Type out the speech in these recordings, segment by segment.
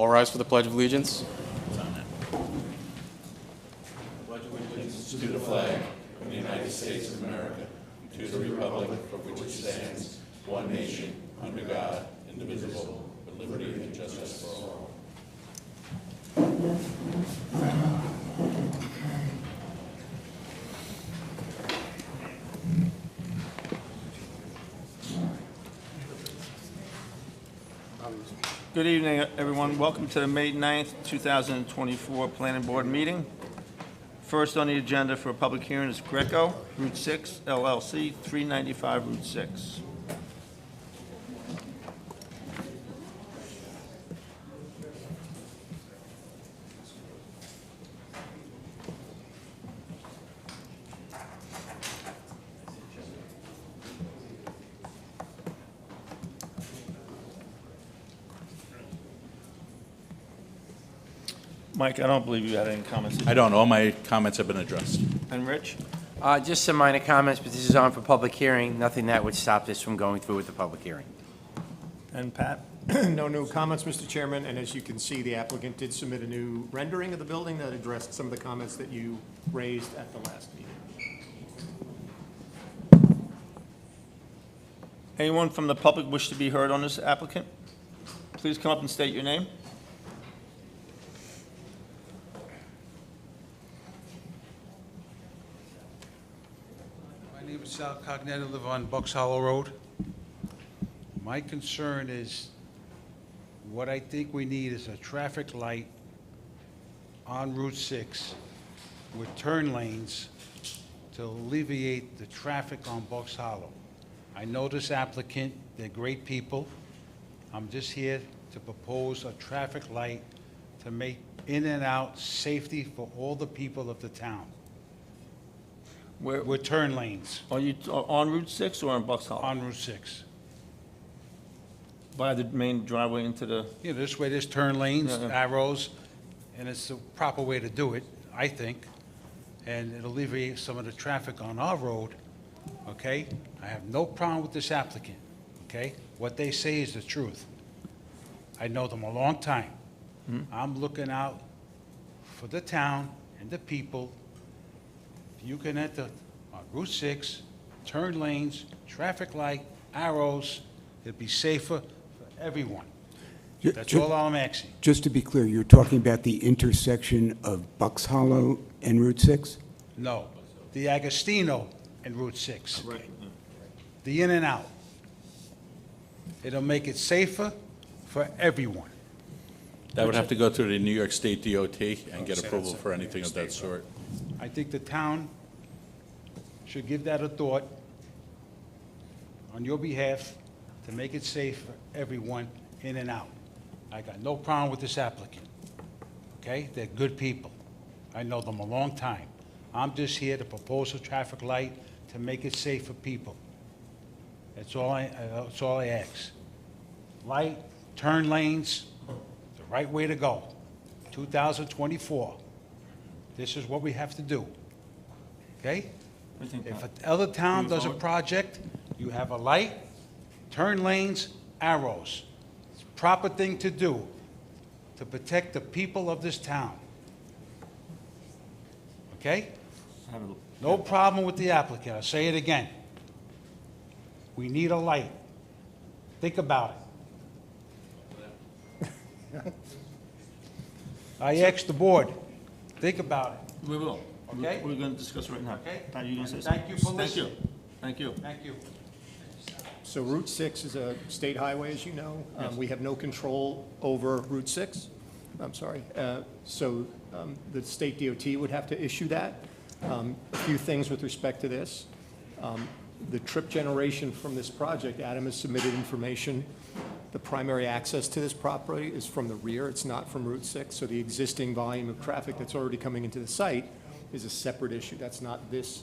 All rise for the Pledge of Allegiance. Pledge allegiance to the flag of the United States of America, to the republic for which it stands, one nation, under God, indivisible, with liberty and justice for all. Good evening, everyone. Welcome to the May 9th, 2024 Planning Board meeting. First on the agenda for a public hearing is Greco, Route 6, LLC, 395 Route 6. Mike, I don't believe you had any comments. I don't. All my comments have been addressed. And Rich? Just some minor comments, but this is on for public hearing. Nothing that would stop this from going through with the public hearing. And Pat? No new comments, Mr. Chairman, and as you can see, the applicant did submit a new rendering of the building that addressed some of the comments that you raised at the last meeting. Anyone from the public wish to be heard on this applicant? Please come up and state your name. My name is Sal Cognetta, I live on Bucks Hollow Road. My concern is, what I think we need is a traffic light on Route 6 with turn lanes to alleviate the traffic on Bucks Hollow. I know this applicant, they're great people. I'm just here to propose a traffic light to make in and out safety for all the people of the town. Where, With turn lanes are you on Route 6 or on Bucks Hollow? on Route 6. By the main driveway into the, You know, this way there's turn lanes, Yeah, yeah. arrows, and it's the proper way to do it, I think. And it'll alleviate some of the traffic on our road, okay? I have no problem with this applicant, okay? What they say is the truth. I know them a long time. I'm looking out for the town and the people. You can enter on Route 6, turn lanes, traffic light, arrows. It'll be safer for everyone. That's all I'm asking. Just to be clear, you're talking about the intersection of Bucks Hollow and Route 6? No, the Agostino and Route 6. right, The in and out. It'll make it safer for everyone. That would have to go through the New York State DOT and get approval for anything of that sort. I think the town should give that a thought on your behalf to make it safe for everyone in and out. I got no problem with this applicant, okay? They're good people. I know them a long time. I'm just here to propose a traffic light to make it safe for people. That's all I ask. Light, turn lanes, the right way to go. 2024. This is what we have to do, okay? I think If Pat. other town Can we does a vote? project, you have a light, turn lanes, arrows. It's a proper thing to do to protect the people of this town. Okay? I have a- No problem with the applicant. I'll say it again. We need a light. Think about it. I asked the board, think about it. We will. Okay. We're going to discuss right now. Okay. Pat, you going to say Thank something? you for listening. Thank you. Thank you. So Route 6 is a state highway, as you know. We have no control over Route 6. I'm sorry. So the state DOT would have to issue that. A few things with respect to this. The trip generation from this project, Adam has submitted information. The primary access to this property is from the rear. It's not from Route 6. So the existing volume of traffic that's already coming into the site is a separate issue. That's not this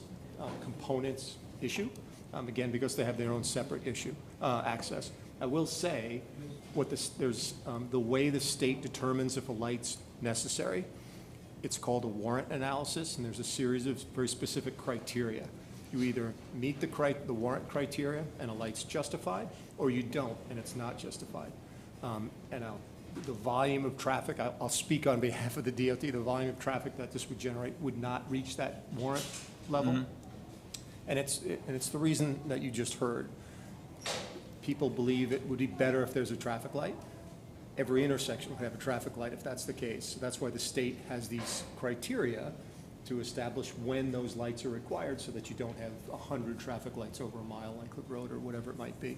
component's issue. Again, because they have their own separate issue, access. I will say, the way the state determines if a light's necessary, it's called a warrant analysis, and there's a series of very specific criteria. You either meet the warrant criteria and a light's justified, or you don't, and it's not justified. And I'll the volume of traffic, I'll speak on behalf of the DOT, the volume of traffic that this would generate would not reach that warrant level. And it's the reason that you just heard. People believe it would be better if there's a traffic light. Every intersection would have a traffic light if that's the case. So that's why the state has these criteria to establish when those lights are required so that you don't have 100 traffic lights over a mile length of road or whatever it might be.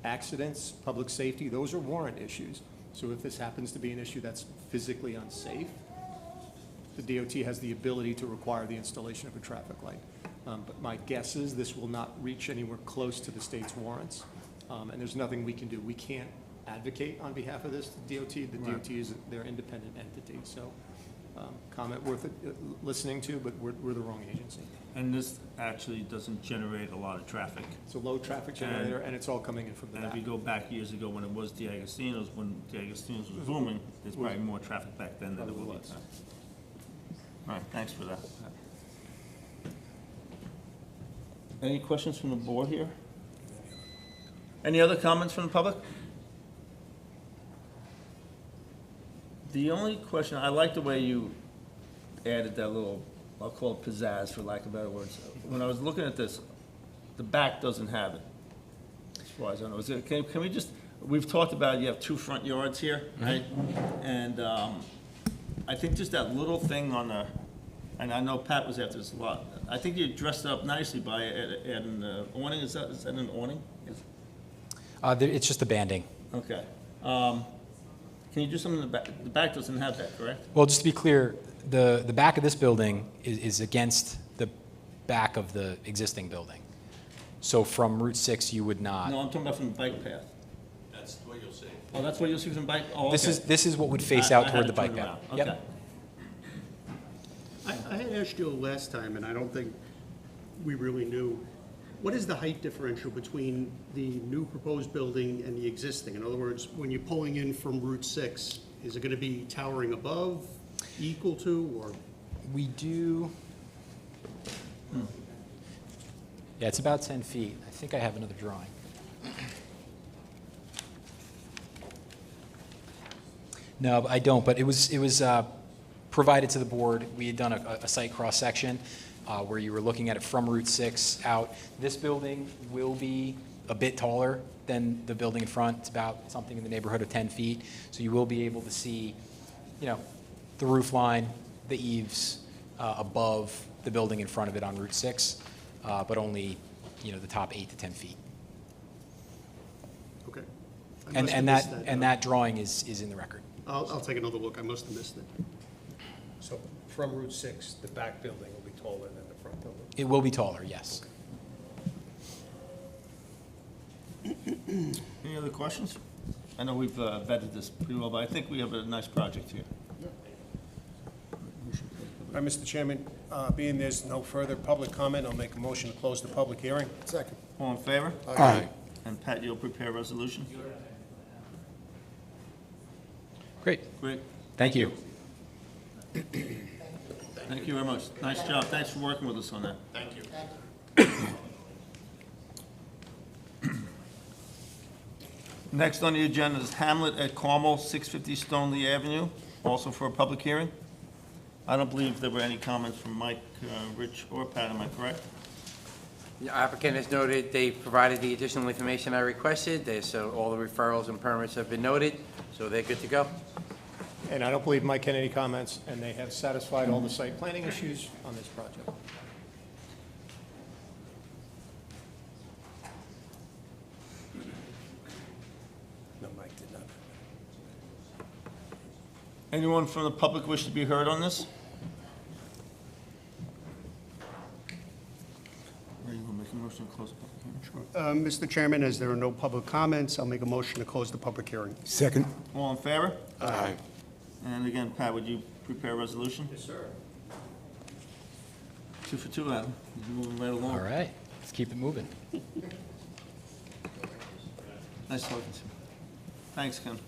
Accidents, public safety, those are warrant issues. So if this happens to be an issue that's physically unsafe, the DOT has the ability to require the installation of a traffic light. But my guess is this will not reach anywhere close to the state's warrants, and there's nothing we can do. We can't advocate on behalf of this DOT. The DOT is their independent entity, so comment worth listening to, but we're the wrong agency. And this actually doesn't generate a lot of traffic. It's a low traffic generator, and it's all coming in from the And if back. you go back years ago when it was D'Agostino's, when D'Agostino's was booming, there's probably more traffic back then than there will be now. All right, thanks for that. Any questions from the board here? Any other comments from the public? The only question, I like the way you added that little, I'll call it pizzazz for lack of better words. When I was looking at this, the back doesn't have it, as far as I know. Is it, can we just, we've talked about you have 2 front yards here, right? And I think just that little thing on the, and I know Pat was after this a lot, I think you dressed it up nicely by adding the awning. Is that an awning? It's just the banding. Okay. Can you do something in the back? The back doesn't have that, correct? Well, just to be clear, the back of this building is against the back of the existing building. So from Route 6, you would not. No, I'm talking about from the bike path. That's what you'll see. Oh, that's what you'll see from the bike? Oh, This okay. this is what would face I out had toward it the bike turned path. around. Yep. Okay. I had asked you last time, and I don't think we really knew, what is the height differential between the new proposed building and the existing? In other words, when you're pulling in from Route 6, is it going to be towering above, equal to, or? We do. Yeah, it's about 10 feet. I think I have another drawing. No, I don't, but it was provided to the board. We had done a site cross-section where you were looking at it from Route 6 out. This building will be a bit taller than the building in front. It's about something in the neighborhood of 10 feet. So you will be able to see, you know, the roof line, the eaves above the building in front of it on Route 6, but only, you know, the top 8 to 10 feet. Okay. I And, must have and missed that, and that drawing is in the record. I'll take another look. I must have missed it. So from Route 6, the back building will be taller than the front building? It will be taller, yes. Any other questions? I know we've vetted this pretty well, but I think we have a nice project here. All right, Mr. Chairman, being there's no further public comment, I'll make a motion to close the public hearing. Second. All in favor? Aye. And Pat, you'll prepare a resolution? Great. Great. Thank you. Thank you very much. Nice job. Thanks for working with us on that. Thank you. Next on the agenda is Hamlet at Carmel, 650 Stoneleigh Avenue, also for a public hearing. I don't believe there were any comments from Mike, Rich, or Pat, am I correct? The applicant has noted they provided the additional information I requested. So all the referrals and permits have been noted, so they're good to go. And I don't believe Mike had any comments, and they have satisfied all the site planning issues on this project. No, Mike did not. Anyone from the public wish to be heard on this? Are you going to make a motion to close the public hearing? Mr. Chairman, as there are no public comments, I'll make a motion to close the public hearing. Second? All in favor? Aye. And again, Pat, would you prepare a resolution? Yes, sir. 2 for 2, Adam. You're moving right along. All right, let's keep it moving. Nice talking to you. Thanks, Ken.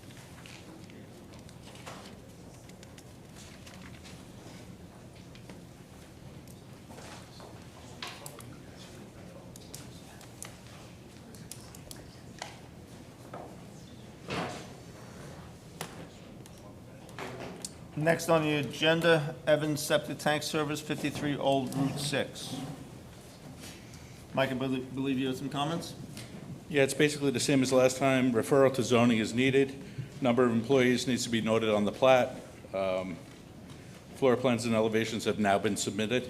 Next on the agenda, Evans Septic Tank Service, 53 Old Route 6. Mike, I believe you have some comments? Yeah, it's basically the same as last time. Referral to zoning is needed. Number of employees needs to be noted on the plat. Floor plans and elevations have now been submitted.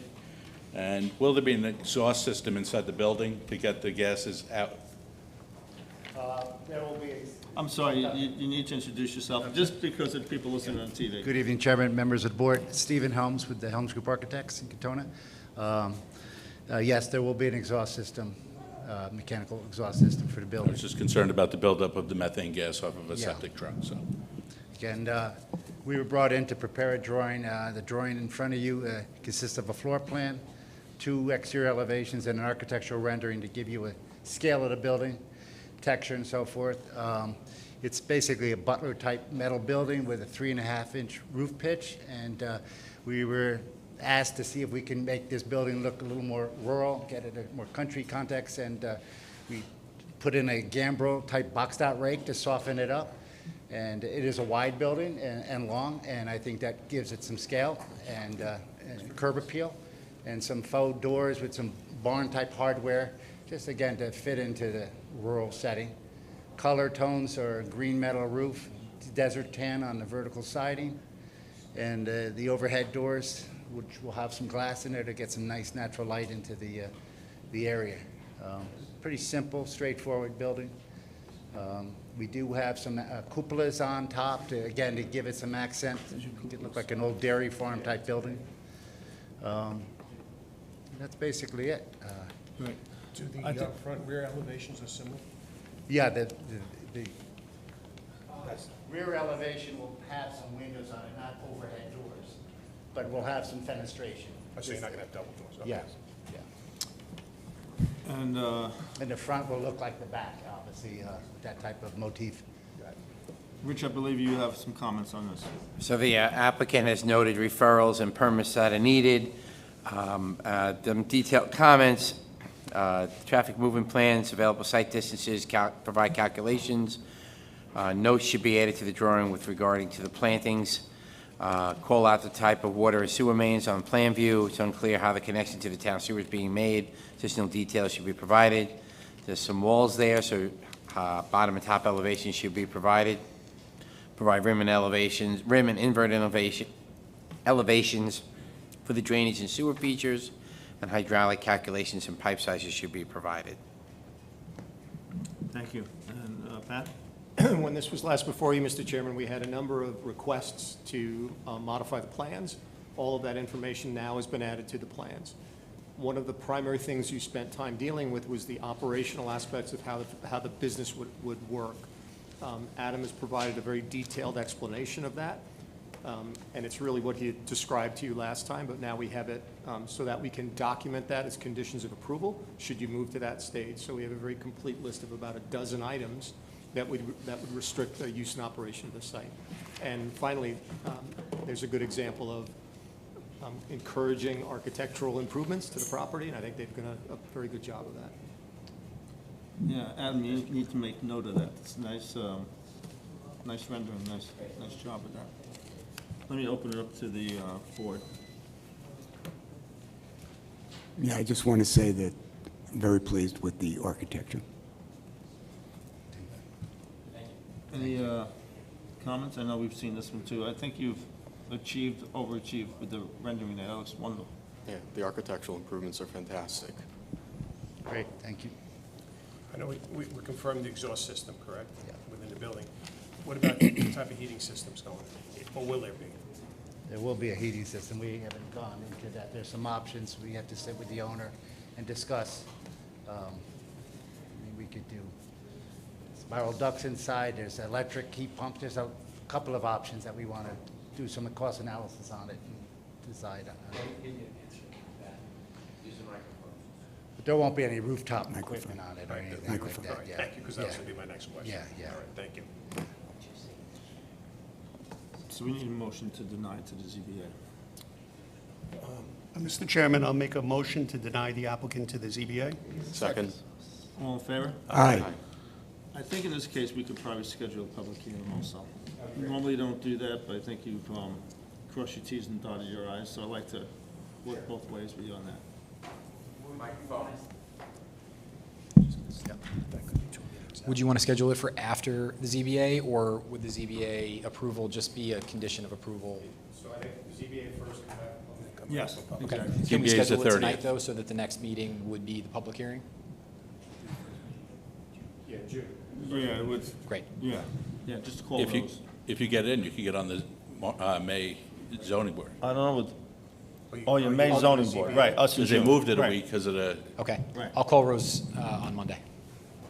And will there be an exhaust system inside the building to get the gases out? There will be. I'm sorry, you need to introduce yourself, just because of people listening on TV. Good evening, Chairman, members of the board. Stephen Helms with the Helms Group Architects in Katona. Yes, there will be an exhaust system, mechanical exhaust system for the I building. was just concerned about the buildup of the methane gas off of a Yeah. septic truck, so. And we were brought in to prepare a drawing. The drawing in front of you consists of a floor plan, 2 exterior elevations, and an architectural rendering to give you a scale of the building, texture and so forth. It's basically a Butler-type metal building with a 3.5-inch roof pitch, and we were asked to see if we can make this building look a little more rural, get it a more country context, and we put in a gambrel-type boxed-out rake to soften it up. And it is a wide building and long, and I think that gives it some scale and curb appeal, and some faux doors with some barn-type hardware, just again to fit into the rural setting. Color tones are green metal roof, desert tan on the vertical siding, and the overhead doors, which will have some glass in there to get some nice natural light into the area. Pretty simple, straightforward building. We do have some cupolas on top to, again, to give it some accent. It look like an old dairy farm type building. That's basically it. Do the front rear elevations are similar? Yeah, the rear elevation will have some windows on it, not overhead doors, but we'll have some fenestration. I say you're not going to have double doors. Okay. Yeah, yeah. And And the front will look like the back, obviously, with that type of motif. Rich, I believe you have some comments on this. So the applicant has noted referrals and permits that are needed. Them detailed comments, traffic movement plans, available site distances, provide calculations. Notes should be added to the drawing with regarding to the plantings. Call out the type of water and sewer mains on plan view. It's unclear how the connection to the town sewer is being made. Additional details should be provided. There's some walls there, so bottom and top elevations should be provided. Provide rim and invert elevations for the drainage and sewer features, and hydraulic calculations and pipe sizes should be provided. Thank you. And Pat? When this was last before you, Mr. Chairman, we had a number of requests to modify the plans. All of that information now has been added to the plans. One of the primary things you spent time dealing with was the operational aspects of how the business would work. Adam has provided a very detailed explanation of that, and it's really what he had described to you last time, but now we have it so that we can document that as conditions of approval should you move to that stage. So we have a very complete list of about a dozen items that would restrict the use and operation of the site. And finally, there's a good example of encouraging architectural improvements to the property, and I think they've done a very good job of that. Yeah, Adam, you need to make note of that. It's nice, nice rendering, nice job with that. Let me open it up to the board. Yeah, I just want to say that I'm very pleased with the architecture. Any comments? I know we've seen this one too. I think you've overachieved with the rendering there. That looks wonderful. Yeah, the architectural improvements are fantastic. Great, thank you. I know we confirmed the exhaust system, correct? Yeah. Within the building. What about the type of heating systems going? Or will there be? There will be a heating system. We haven't gone into that. There's some options. We have to sit with the owner and discuss. I mean, we could do spiral ducts inside. There's electric heat pumps. There's a couple of options that we want to do some cost analysis on it and decide on. But there won't be any rooftop equipment on it or anything like All that. right, Yeah. thank you, because that was Yeah. going to be my next question. Yeah. All right, thank you. So we need a motion to deny to the ZBA. Mr. Chairman, I'll make a motion to deny the applicant to the ZBA. Second? All in favor? Aye. I think in this case, we could probably schedule a public hearing also. We normally don't do that, but I think you've cross your Ts and dot your Is, so I like to work both ways with you on that. Would you want to schedule it for after the ZBA, or would the ZBA approval just be a condition of approval? So I think ZBA first and back. Yes, Okay. exactly. Can we ZBA is the schedule it tonight, 30th. though, so that the next meeting would be the public hearing? Yeah, June. Yeah, it would, Great. yeah, just call If you, those. if you get in, you can get on the May zoning board. I don't know what, Or you- oh, your or you May go to zoning the board, ZBA. right, us in Because they June. moved it a Right. week because of the, Okay. Right. I'll call Rose on Monday.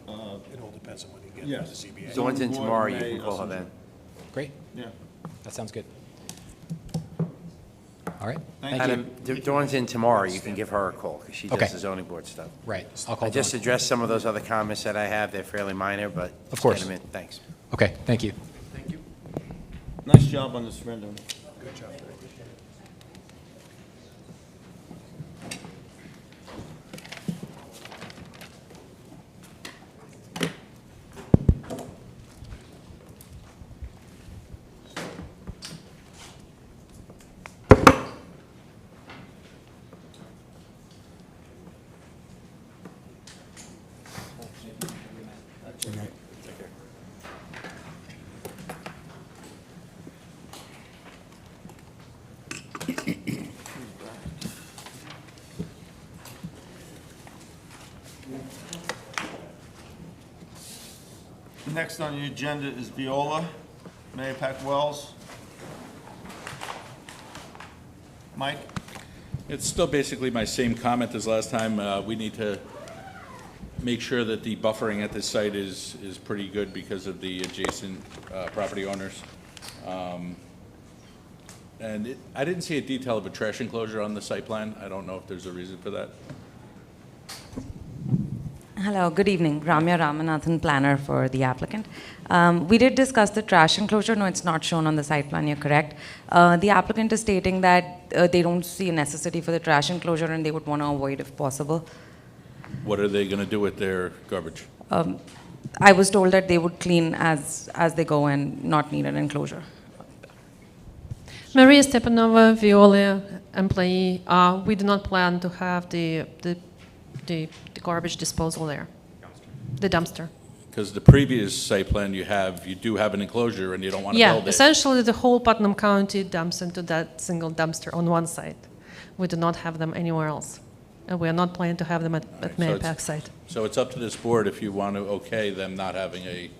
It all depends on when you get to Yes. the ZBA. The one's in Zoning board, tomorrow, you May, can call us her in then. June. Great. Yeah, That sounds good. All right. thank you. Adam, the one's in tomorrow, you can give her a call, because she Okay. does the zoning board stuff. Right. I'll call I just Dawn. addressed some of those other comments that I have, they're fairly minor, but. Of just course. get 'em in. Thanks. Okay, thank you. Nice job on this rendering. Good job. Next on the agenda is Viola, Mahopac Wells. Mike? it's still basically my same comment as last time. We need to make sure that the buffering at this site is pretty good because of the adjacent property owners. And I didn't see a detail of a trash enclosure on the site plan. I don't know if there's a reason for that. Hello, good evening. Ramya Ramanathan, planner for the applicant. We did discuss the trash enclosure. No, it's not shown on the site plan, you're correct. The applicant is stating that they don't see a necessity for the trash enclosure and they would want to avoid if possible. What are they going to do with their garbage? I was told that they would clean as they go and not need an enclosure. Maria Stepanova, Veolia employee. We do not plan to have the garbage disposal there, the dumpster. Because the previous site plan you do have an enclosure and you don't want to Yeah, build it. essentially the whole Putnam County dumps into that single dumpster on one site. We do not have them anywhere else. And we are not planning to have them at So it's- Mahopac site. So it's up to this board if you want to okay them not having a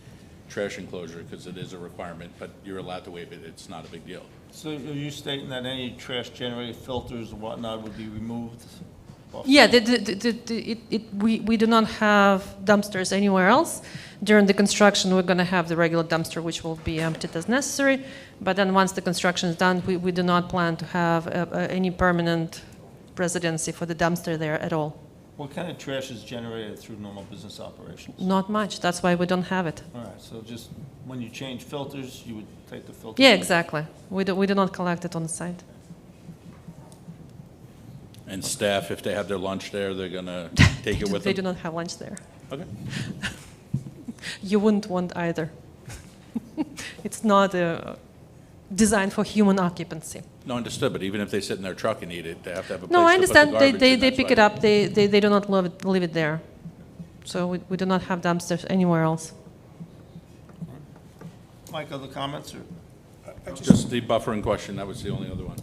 trash enclosure, because it is a requirement, but you're allowed to waive it. It's not a big deal. So are you stating that any trash generated filters or whatnot would be removed? Yeah, we do not have dumpsters anywhere else. During the construction, we're going to have the regular dumpster, which will be emptied as necessary. But then once the construction is done, we do not plan to have any permanent residency for the dumpster there at all. What kind of trash is generated through normal business operations? Not much. That's why we don't have it. All right, so just when you change filters, you would take the filters? Yeah, out? exactly. We do not collect it on the site. And staff, if they have their lunch there, they're going to take it with They them? do not have lunch there. Okay. You wouldn't want either. It's not designed for human occupancy. No, understood, but even if they sit in their truck and eat it, they have to have a place No, I to put the understand. garbage They in, that's pick why. it up. They do not leave it there. So we do not have dumpsters anywhere else. Mike, other comments, or? Just the buffering question, that was the only other one.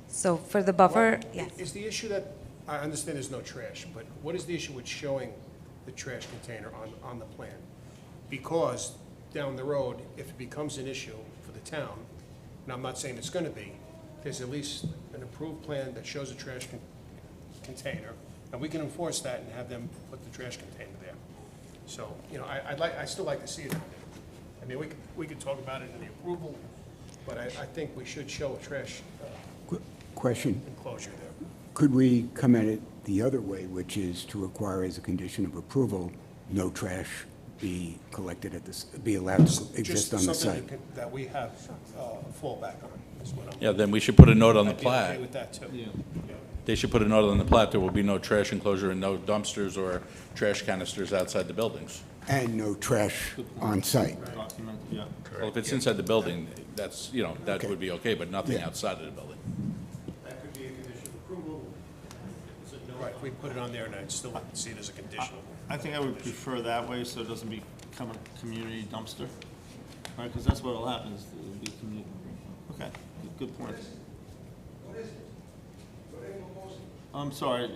So for the buffer, yes. Is the issue that, I understand there's no trash, but what is the issue with showing the trash container on the plan? Because down the road, if it becomes an issue for the town, and I'm not saying it's gonna be, there's at least an approved plan that shows a trash container, and we can enforce that and have them put the trash container there. So, you know, I'd still like to see it out there. I mean, we could talk about it in the approval, but I think we should show a trash Question, enclosure there. could we come at it the other way, which is to require as a condition of approval, no trash be collected at this, be allowed to exist on the Just site? something that we have fallback on, is what I'm. Yeah, then we should put a note on the I'd be okay plat. with that, too. Yeah. they should put a note on the plat, there will be no trash enclosure and no dumpsters or trash canisters outside the buildings. And no trash on site. Documented, yeah. Well, if it's inside the building, that's, you know, that Okay. would be okay, but nothing Yeah. outside of the building. That could be a condition of approval. Is it no? Right, if we put it on there, and I'd still see it as a condition. I think I would prefer that way, so it doesn't become a community dumpster, right? Because that's what'll happen, is it'll be community. Okay, good point. I'm sorry,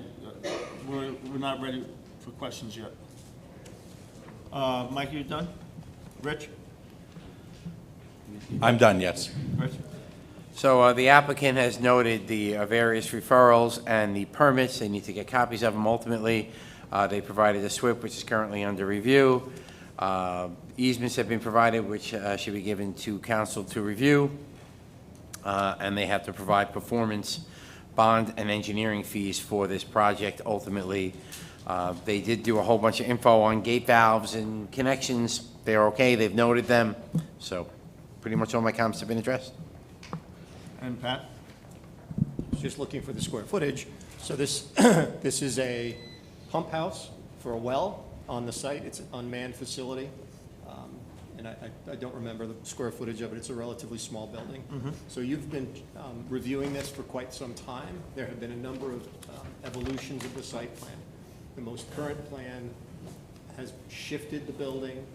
we're not ready for questions yet. Mike, you done? Rich? I'm done, yes. Rich? So the applicant has noted the various referrals and the permits. They need to get copies of them ultimately. They provided a SWIP, which is currently under review. Easements have been provided, which should be given to council to review. And they have to provide performance bond and engineering fees for this project ultimately. They did do a whole bunch of info on gate valves and connections. They're okay, they've noted them. So pretty much all my comments have been addressed. And Pat? Just looking for the square footage. So this, this is a pump house for a well on the site. It's an unmanned facility. And I don't remember the square footage of it. It's a relatively small building. So you've been reviewing this for quite some time. There have been a number of evolutions of the site plan. The most current plan has shifted the building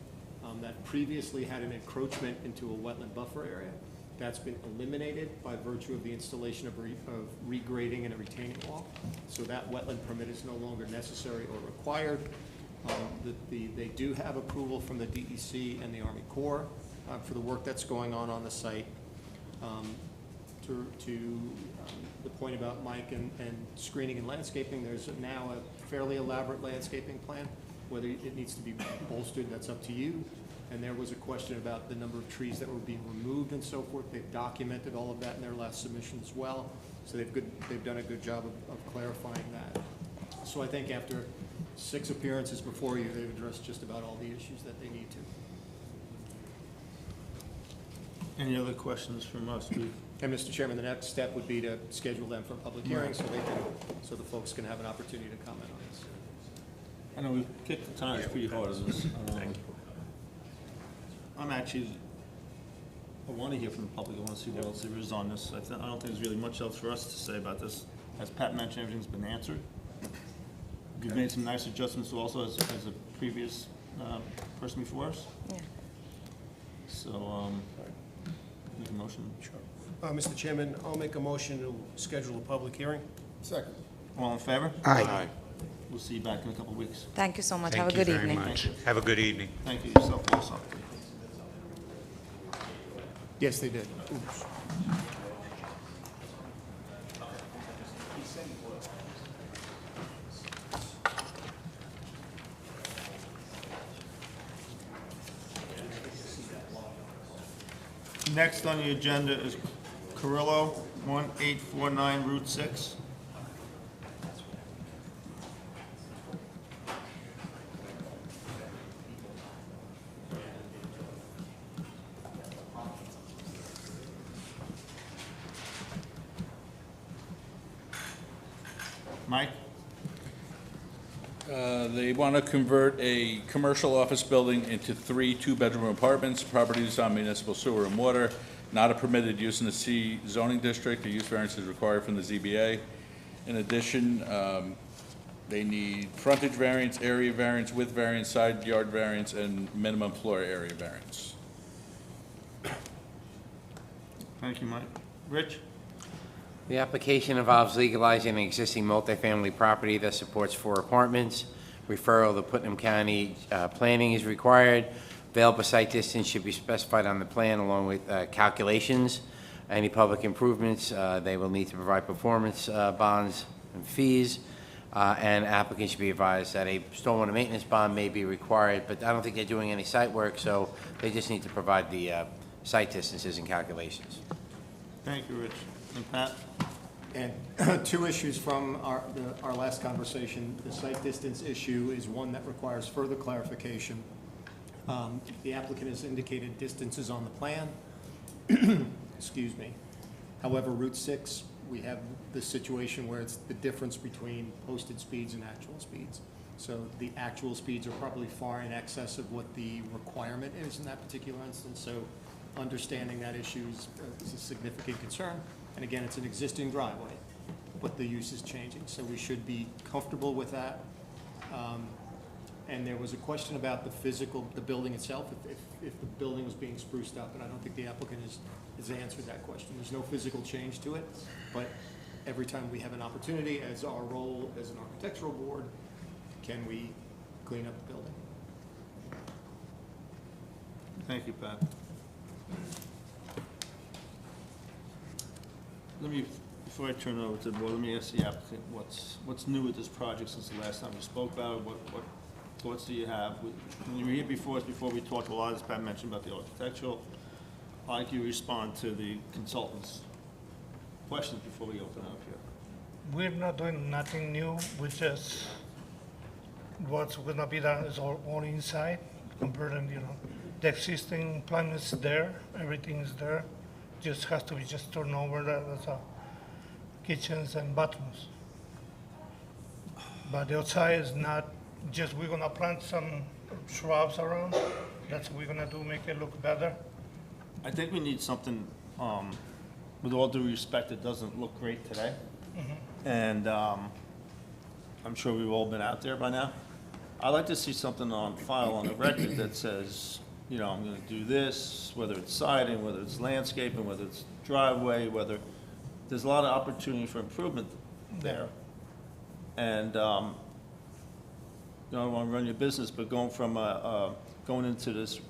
that previously had an encroachment into a wetland buffer area. That's been eliminated by virtue of the installation of regrading and a retaining wall. So that wetland permit is no longer necessary or required. They do have approval from the DEC and the Army Corps for the work that's going on the site. To the point about Mike and screening and landscaping, there's now a fairly elaborate landscaping plan. Whether it needs to be bolstered, that's up to you. And there was a question about the number of trees that were being removed and so forth. They've documented all of that in their last submission as well. So they've done a good job of clarifying that. So I think after 6 appearances before you, they've addressed just about all the issues that they need to. Any other questions from us? And Mr. Chairman, the next step would be to schedule them for a public hearing so so the folks can have an opportunity to comment on this. I know we kicked the tires pretty hard on this. I'm actually, I want to hear from the public. I want to see what else there is on this. I don't think there's really much else for us to say about this. As Pat mentioned, everything's been answered. You've made some nice adjustments also as a previous person before us. Yeah. So, make a motion. Sure. Mr. Chairman, I'll make a motion to schedule a public hearing. Second. All in favor? Aye. We'll see you back in a couple of weeks. Thank you so much. Have a good evening. Have a good evening. Thank you yourself also. Yes, they did. Oops. Next on the agenda is Carrillo, 1849 Route 6. Mike? They want to convert a commercial office building into 3 two-bedroom apartments. Properties on municipal sewer and water, not a permitted use in the C zoning district. A use variance is required from the ZBA. In addition, they need frontage variance, area variance, width variance, side yard variance, and minimum floor area variance. Thank you, Mike. Rich? The application involves legalizing an existing multifamily property that supports 4 apartments. Referral to Putnam County Planning is required. Available site distance should be specified on the plan along with calculations. Any public improvements, they will need to provide performance bonds and fees. And applicants should be advised that a stormwater maintenance bond may be required, but I don't think they're doing any site work, so they just need to provide the site distances and calculations. Thank you, Rich. And Pat? And 2 issues from our last conversation. The site distance issue is one that requires further clarification. The applicant has indicated distances on the plan. Excuse me. However, Route 6 we have the situation where it's the difference between posted speeds and actual speeds. So the actual speeds are probably far in excess of what the requirement is in that particular instance. So understanding that issue is a significant concern. And again, it's an existing driveway, but the use is changing, so we should be comfortable with that. And there was a question about the building itself, if the building was being spruced up, and I don't think the applicant has answered that question. There's no physical change to it, but every time we have an opportunity, as our role as an architectural board, can we clean up the building? Thank you, Pat. Before I turn it over to the board, let me ask the applicant, what's new with this project since the last time we spoke about it? What thoughts do you have? When you were here before we talked a lot, as Pat mentioned, about the architectural. I'd like you to respond to the consultant's questions before we open up here. We're not doing nothing new, we just, what's gonna be done is all inside, compared, the existing plan is there, everything is there, just has to be just turned over, that's kitchens and bathrooms. But the outside is not, just we're gonna plant some shrubs around, that's what we're gonna do, make it look better. I think we need something, with all due respect, it doesn't look great today. And I'm sure we've all been out there by now. I'd like to see something on file on the record that says, I'm gonna do this, whether it's siding, whether it's landscaping, whether it's driveway, there's a lot of opportunity for improvement there. And, I don't wanna run your business, but going from, going into this,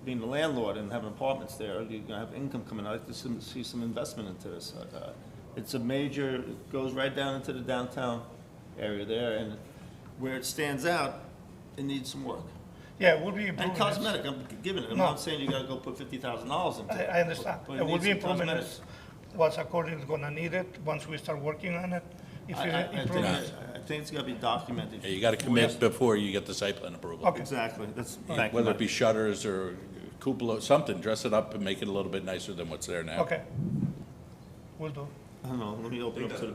being the landlord and having apartments there, you're gonna have income coming out. I'd like to see some investment into this. It's a major, it goes right down into the downtown area there, and where it stands out, it needs some work. Yeah, it would be And improvements. cosmetic, I'm giving it, I'm No. not saying you gotta go put $50,000 into it. I understand. but It would needs be some improvements, what's according is gonna need it, once we start working on it. If I it think, improves, I think it's gotta be documented. Yeah, you got to commit before you get the site plan approval. Okay. Exactly, thank you. Whether it Mike. be shutters or cupola, something, dress it up and make it a little bit nicer than what's there now. okay. Will do. I don't know, let me open up to the,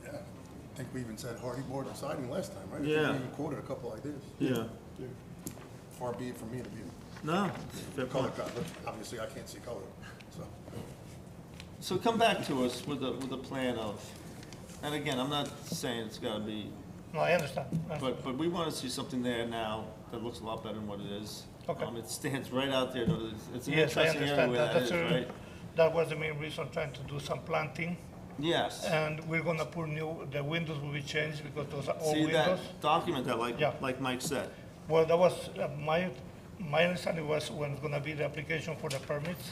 Yeah, I think we even said hardy board and siding last time, right? I think Yeah. We even quoted a couple ideas. yeah, Far be it from me to be no, a fair color point. guy, but obviously I can't see color, so. So come back to us with a plan of, and again, I'm not saying it's gotta be, No, I understand. but we wanna see something there now that looks a lot better than what it is. Okay. It stands right out there, it's an Yes, I interesting area understand where that. that is, That's right? that was the main reason, trying to do some planting. Yes. And we're gonna put the windows will be changed because those are old See windows. that, document that Yeah. like Mike said. Well, that was, my understanding was when it's gonna be the application for the permits,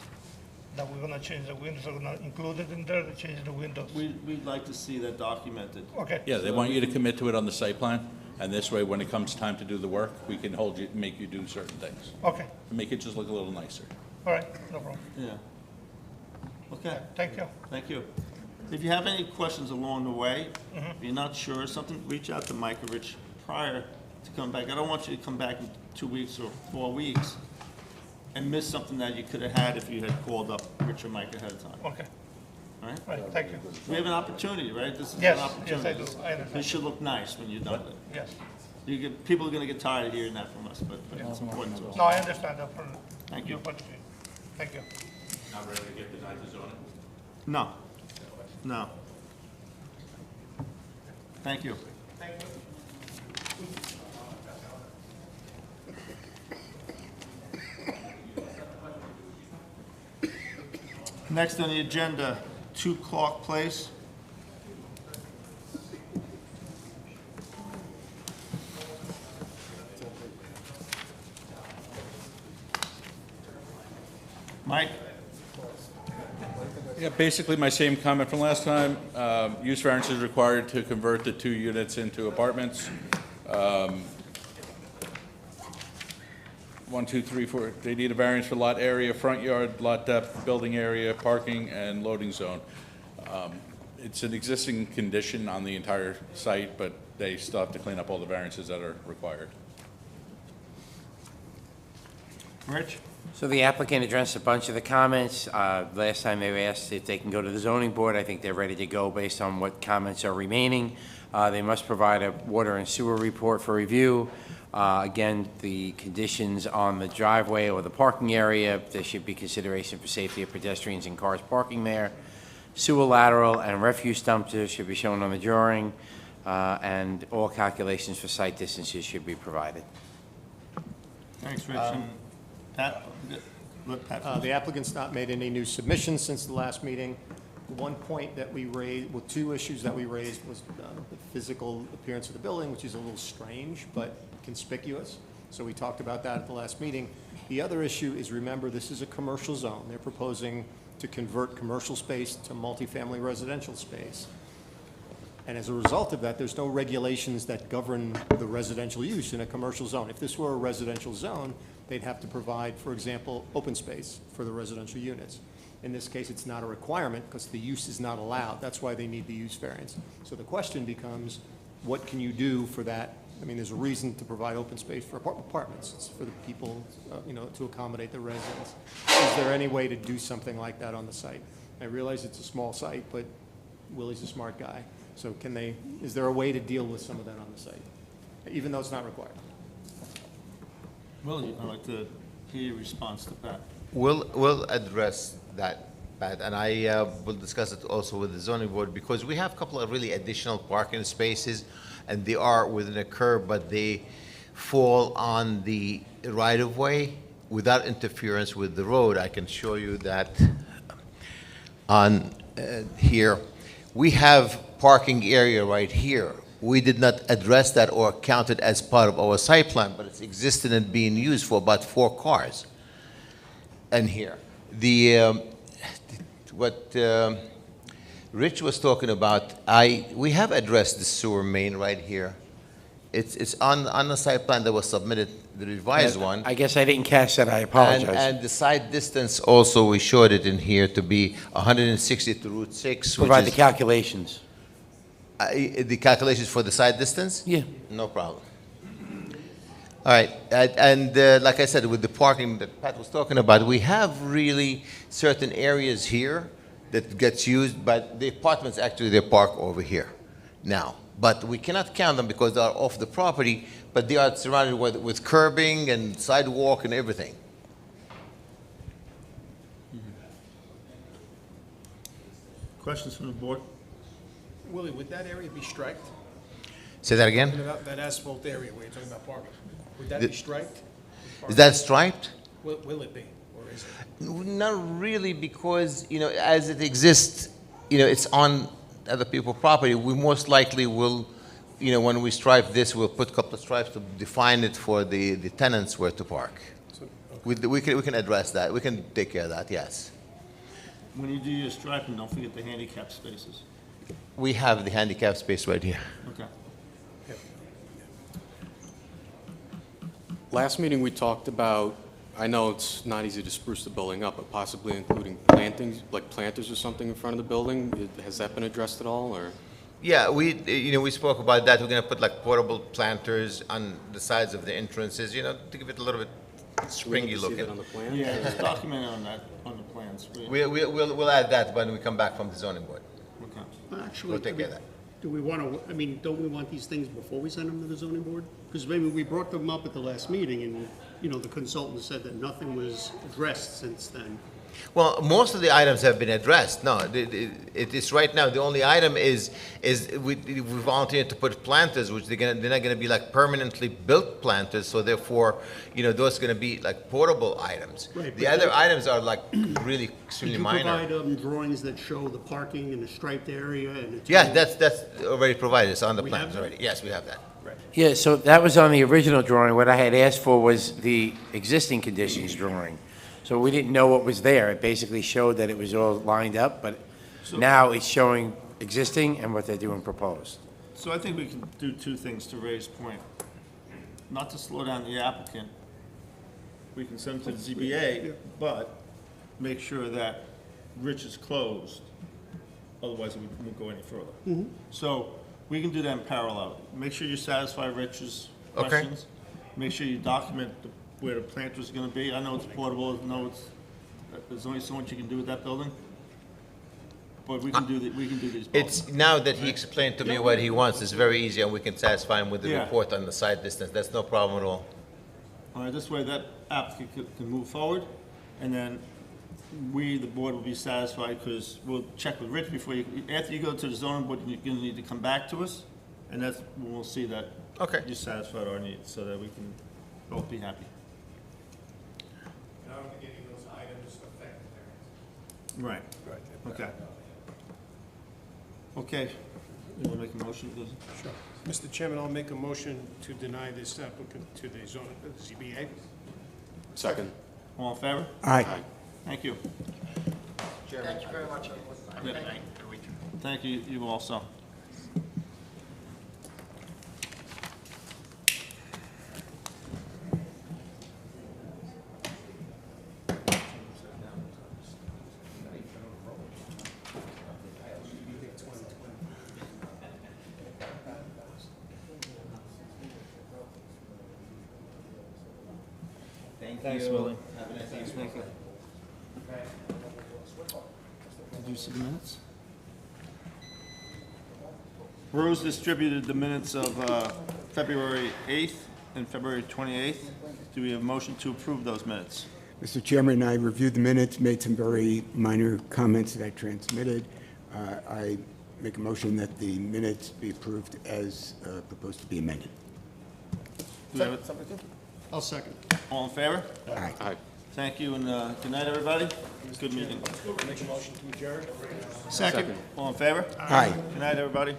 that we're gonna change the windows, are gonna include it in there, to change the windows. We'd like to see that documented. Okay. Yeah, they want you to commit to it on the site plan, and this way, when it comes time to do the work, we can make you do certain things. Okay, And make it just look a little nicer. all right, no problem. Yeah. Okay. Thank you. Thank you. If you have any questions along the way, if you're not sure, something, reach out to Mike or Rich prior to come back. I don't want you to come back in 2 weeks or 4 weeks and miss something that you could have had if you had called up Rich or Mike ahead of time. Okay, All right? all right, thank you. We have an opportunity, right? This is an Yes, opportunity. yes, I do. I understand. It should look nice when you're done with it. Yes. People are gonna get tired of hearing that from us, but it's important to us. No, I understand that from Thank your you. point of view. Thank you. Not ready to get denied the zoning? No, no. Thank you. Next on the agenda, 2 Clark Place. Mike? Yeah, basically my same comment from last time. Use variance is required to convert the 2 units into apartments. 1, 2, 3, 4, they need a variance for lot area, front yard, lot depth, building area, parking, and loading zone. It's an existing condition on the entire site, but they still have to clean up all the variances that are required. Rich? So the applicant addressed a bunch of the comments. Last time they were asked if they can go to the zoning board. I think they're ready to go based on what comments are remaining. They must provide a water and sewer report for review. Again, the conditions on the driveway or the parking area, there should be consideration for safety of pedestrians and cars parking there. Sewer lateral and refuse dumpsters should be shown on the drawing, and all calculations for site distances should be provided. Thanks, Rich. And Pat? Let Pat. The applicant's not made any new submissions since the last meeting. One point that we raised, well, two issues that we raised was the physical appearance of the building, which is a little strange but conspicuous. So we talked about that at the last meeting. The other issue is, remember, this is a commercial zone. They're proposing to convert commercial space to multifamily residential space. And as a result of that, there's no regulations that govern the residential use in a commercial zone. If this were a residential zone, they'd have to provide, for example, open space for the residential units. In this case, it's not a requirement because the use is not allowed. That's why they need the use variance. So the question becomes, what can you do for that? I mean, there's a reason to provide open space for apartments. It's for the people, to accommodate the residents. Is there any way to do something like that on the site? I realize it's a small site, but Willie's a smart guy. So is there a way to deal with some of that on the site, even though it's not required? Willie, I'd like to hear your response to that. We'll address that, Pat, and I will discuss it also with the zoning board, because we have a couple of really additional parking spaces, and they are within a curb, but they fall on the right-of-way without interference with the road. I can show you that on here. We have parking area right here. We did not address that or count it as part of our site plan, but it's existing and being used for about 4 cars. And here, what Rich was talking about, we have addressed the sewer main right here. It's on the site plan that was submitted, the revised one. I guess I didn't catch that, I apologize. And the side distance also, we showed it in here to be 160 to Route 6. Provide the calculations. The calculations for the side distance? Yeah. No problem. All right, and like I said, with the parking that Pat was talking about, we have really certain areas here that gets used, but the apartments actually, they park over here now. But we cannot count them because they are off the property, but they are surrounded with curbing and sidewalk and everything. Questions from the board? Willie, would that area be striped? Say that again? That asphalt area where you're talking about parking, would that be striped? Is that striped? Will it be, or is it? Not really, because, as it exists, it's on other people's property. We most likely will, when we stripe this, we'll put a couple of stripes to define it for the tenants where to park. So, We can address that. We can take care of that, yes. When you do your striping, don't forget the handicap spaces. We have the handicap space right here. Okay. Last meeting, we talked about, I know it's not easy to spruce the building up, but possibly including plantings, like planters or something in front of the building. Has that been addressed at all, or? Yeah, we spoke about that. We're going to put like portable planters on the sides of the entrances, to give it a little bit springy See that looking. on the plan? Yeah, it's documented on that, on the plans. We'll add that when we come back from the zoning board. Okay. We'll Actually, take care of that. do we want to, don't we want these things before we send them to the zoning board? Because maybe we brought them up at the last meeting, and, the consultant said that nothing was addressed since then. Well, most of the items have been addressed. No, it is right now. The only item is we volunteered to put planters, which they're not going to be like permanently built planters. So therefore, those are going to be like portable items. Right, The but other that- items are like really extremely Did you minor. provide drawings that show the parking and the striped area and the... Yeah, that's already provided. It's on the We plans have that? already. Yes, we have that. Yeah, so that was on the original drawing. What I had asked for was the existing conditions drawing. So we didn't know what was there. It basically showed that it was all lined up, but now it's showing existing and what they're doing proposed. So I think we can do two things to Ray's point. Not to slow down the applicant, we can send them to the ZBA, but make sure that Rich is closed, otherwise we won't go any further. So we can do that in parallel. Make sure you satisfy Rich's Okay. questions. Make sure you document where the planter's gonna be. I know it's portable, I know there's only so much you can do with that building. But we can do these both. It's, now that he explained to me what he wants, it's very easy, and we can satisfy him with the Yeah. report on the site distance. That's no problem at all. All right, this way that applicant can move forward, and then we, the board, will be satisfied, because we'll check with Rich before you, after you go to the zoning board, you're gonna need to come back to us, and that's when we'll see that Okay. you satisfied our needs, so that we can both be happy. And I don't think any of those items affect the variance. Right. Okay. Okay, you wanna make a motion, please? Sure. Mr. Chairman, I'll make a motion to deny this applicant to the zone, ZBA. Second. All in favor? Aye. Thank you. Thank you very much. Thank you, you also. Thanks, Willie. Thank you. Did you see the minutes? Rose distributed the minutes of February 8th and February 28th. Do we have a motion to approve those minutes? Mr. Chairman, I reviewed the minutes, made some very minor comments that I transmitted. I make a motion that the minutes be approved as proposed to be amended. Do we have it? I'll second. All in favor? Aye. Aye. Thank you, and good night, everybody. Good meeting. Make a motion to adjourn. Second. All in favor? Aye. Good night, everybody.